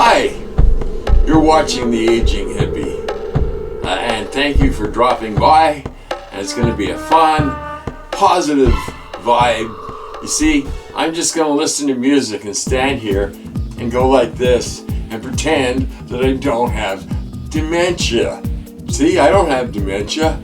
Hi, you're watching The Aging Hippie, and thank you for dropping by. And it's going to be a fun, positive vibe. You see, I'm just going to listen to music and stand here and go like this and pretend that I don't have dementia. See, I don't have dementia.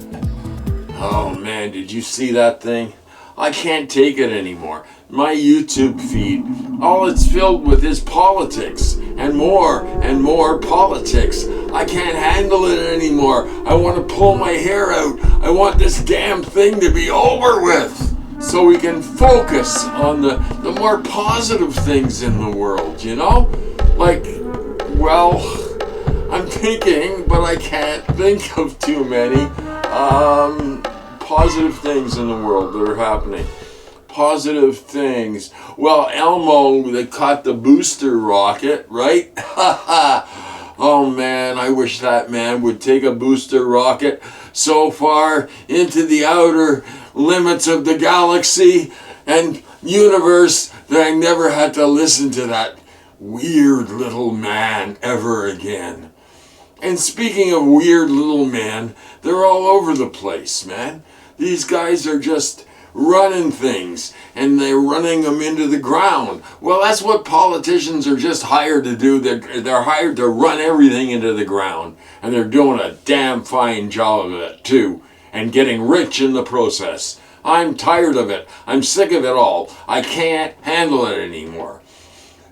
Oh man, did you see that thing? I can't take it anymore. My YouTube feed, all it's filled with is politics and more politics. I can't handle it anymore. I want to pull my hair out. I want this damn thing to be over with so we can focus on the more positive things in the world, you know? Like, well, I'm thinking, but I can't think of too many positive things in the world that are happening. Positive things. Well, Elmo, that caught the booster rocket, right? Oh man, I wish that man would take a booster rocket so far into the outer limits of the galaxy and universe that I never had to listen to that weird little man ever again. And speaking of weird little men, they're all over the place, man. These guys are just running things, and they're running them into the ground. Well, that's what politicians are just hired to do. They're hired to run everything into the ground, and they're doing a damn fine job of it, too, and getting rich in the process. I'm tired of it. I'm sick of it all. I can't handle it anymore.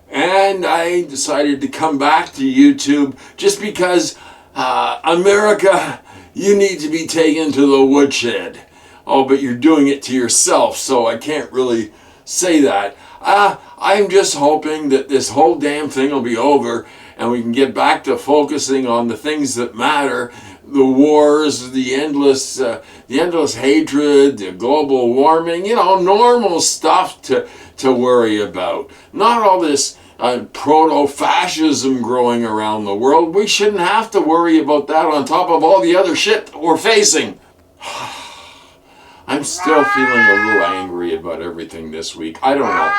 And I decided to come back to YouTube just because, America, you need to be taken to the woodshed. Oh, but you're doing it to yourself, so I can't really say that. I'm just hoping that this whole damn thing will be over and we can get back to focusing on the things that matter. The wars, the endless hatred, the global warming, you know, normal stuff to worry about. Not all this proto-fascism growing around the world. We shouldn't have to worry about that on top of all the other shit that we're facing. I'm still feeling a little angry about everything this week. I don't know.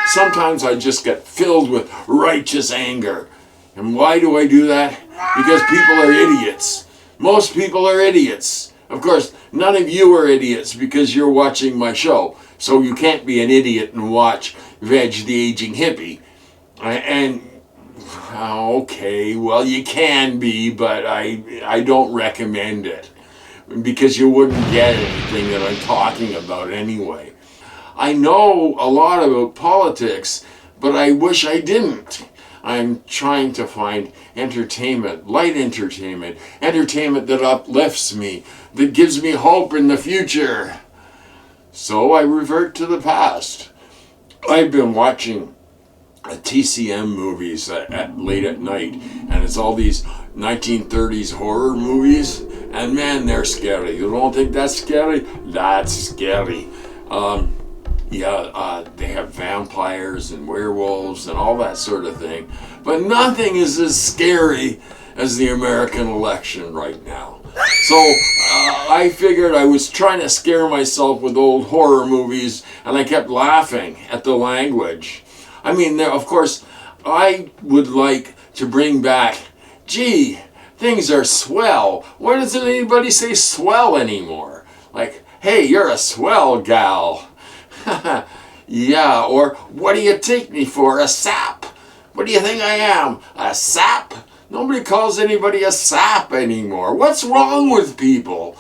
Sometimes I just get filled with righteous anger. And why do I do that? Because people are idiots. Most people are idiots. Of course, none of you are idiots because you're watching my show. So you can't be an idiot and watch Veg the Aging Hippie. Okay, well you can be, but I don't recommend it. Because you wouldn't get anything that I'm talking about anyway. I know a lot about politics, but I wish I didn't. I'm trying to find entertainment, light entertainment that uplifts me, that gives me hope in the future. So I revert to the past. I've been watching TCM movies late at night, and it's all these 1930s horror movies, and man, they're scary. You don't think that's scary? That's scary. They have vampires and werewolves and all that sort of thing, but nothing is as scary as the American election right now. So I figured I was trying to scare myself with old horror movies, and I kept laughing at the language. I mean, of course, I would like to bring back, gee, things are swell. Why doesn't anybody say swell anymore? Like, hey, you're a swell gal. Yeah, or what do you take me for, a sap? What do you think I am, a sap? Nobody calls anybody a sap anymore. What's wrong with people?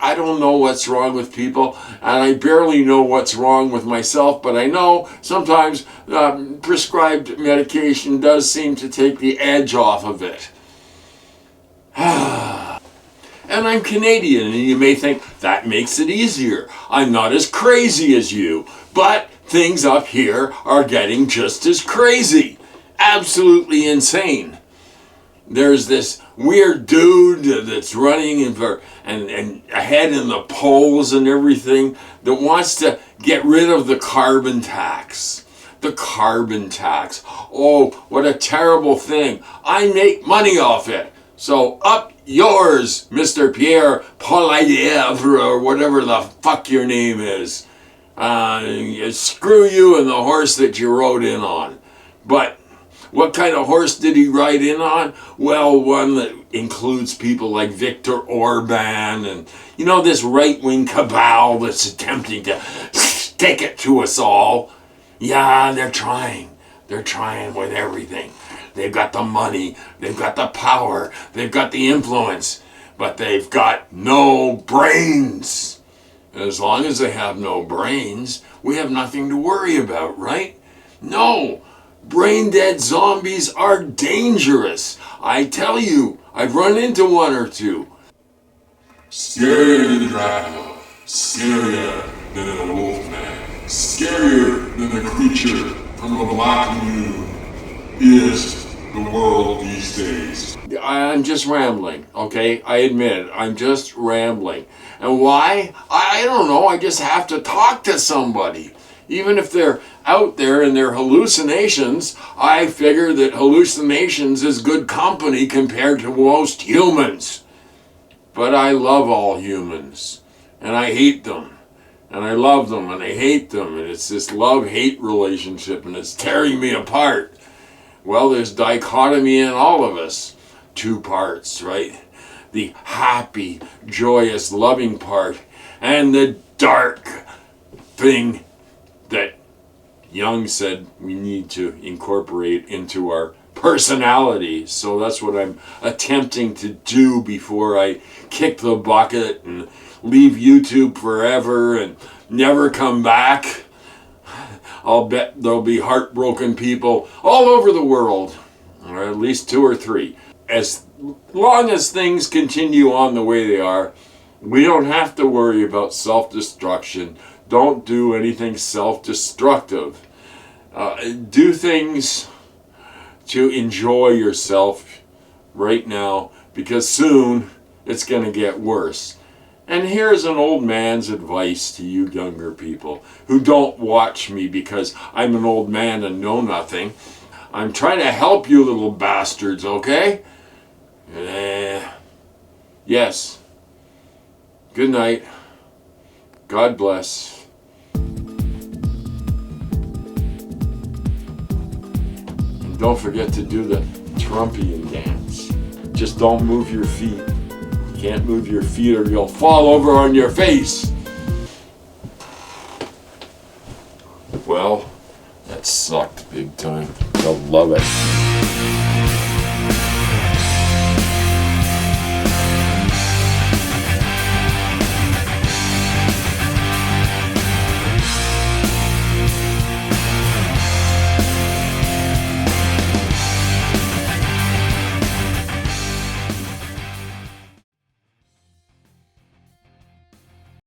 I don't know what's wrong with people, and I barely know what's wrong with myself, but I know sometimes prescribed medication does seem to take the edge off of it. And I'm Canadian, and you may think that makes it easier. I'm not as crazy as you, but things up here are getting just as crazy. Absolutely insane. There's this weird dude that's running and ahead in the polls and everything that wants to get rid of the carbon tax. The carbon tax. Oh, what a terrible thing. I make money off it. So up yours, Mr. Pierre Poilievre, or whatever the fuck your name is. Screw you and the horse that you rode in on. But What kind of horse did he ride in on? Well, one that includes people like Viktor Orban and, you know, this right-wing cabal that's attempting to stick it to us all. Yeah, they're trying. They're trying with everything. They've got the money, they've got the power, they've got the influence, but they've got no brains. As long as they have no brains, we have nothing to worry about, right? No. Brain-dead zombies are dangerous. I tell you, I've run into one or two. Scarier than Dracula, scarier than a wolfman, scarier than a creature from the Black Lagoon is the world these days. I'm just rambling, okay? I admit it, I'm just rambling. And why? I don't know, I just have to talk to somebody. Even if they're out there in their hallucinations, I figure that hallucinations is good company compared to most humans. But I love all humans, and I hate them, and I love them, and I hate them, and it's this love-hate relationship, and it's tearing me apart. Well, there's dichotomy in all of us. Two parts, right? The happy, joyous, loving part, and the dark thing that Jung said we need to incorporate into our personality. So that's what I'm attempting to do before I kick the bucket and leave YouTube forever and never come back. I'll bet there'll be heartbroken people all over the world, or at least 2 or 3. As long as things continue on the way they are, we don't have to worry about self-destruction. Don't do anything self-destructive. Do things to enjoy yourself right now, because soon it's going to get worse. And here's an old man's advice to you younger people who don't watch me because I'm an old man and know nothing. I'm trying to help you little bastards, okay? Yes. Good night. God bless. And don't forget to do the Trumpian dance. Just don't move your feet. You can't move your feet or you'll fall over on your face. Well, that sucked big time. They'll love it.